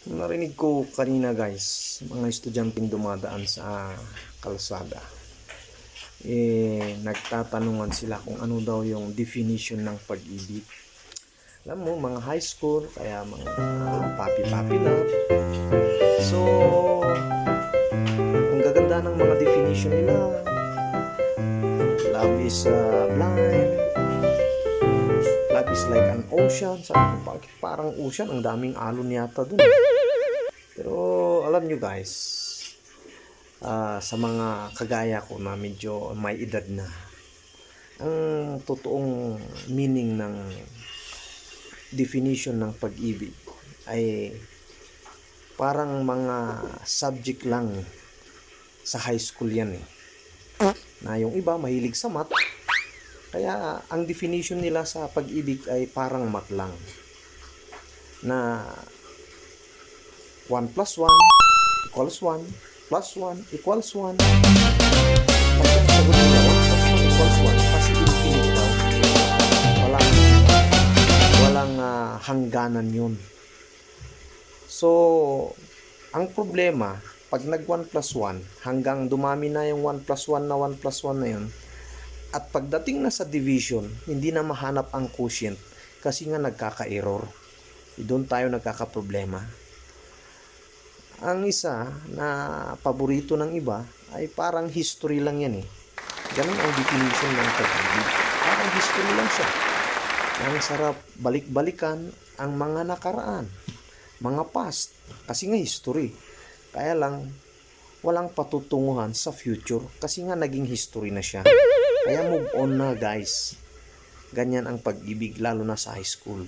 Narinig ko kanina guys, mga estudyanteng dumadaan sa kalsada. Nagtatanungan sila kung ano daw yung definition ng pag-ibig. Alam mo, mga high school, kaya mga papi-papi love. So, ang gaganda ng mga definition nila. Love is blind. Love is like an ocean. Sabi ko, bakit parang ocean? Ang daming alon yata dun. Pero alam nyo guys, sa mga kagaya ko na medyo may edad na, ang totoong meaning ng definition ng pag-ibig ay parang mga subject lang sa high school yan eh. Na yung iba mahilig sa math, kaya ang definition nila sa pag-ibig ay parang math lang. Na 1 plus 1 equals 1 plus 1 equals 1. Pag ang sagot nila 1 plus 1 equals 1, kasi infinite daw. Walang hangganan yun. So, ang problema, pag nag 1 plus 1, hanggang dumami na yung 1 plus 1 na 1 plus 1 na yun, at pagdating na sa division, hindi na mahanap ang quotient kasi nga nagkaka-error. Doon tayo nagkaka-problema. Ang isa na paborito ng iba ay parang history lang yan eh. Ganun ang definition ng pag-ibig. Parang history lang siya. Ang sarap balik-balikan ang mga nakaraan, mga past, kasi nga history. Kaya lang, walang patutunguhan sa future kasi nga naging history na siya. Kaya move on na guys. Ganyan ang pag-ibig lalo na sa high school.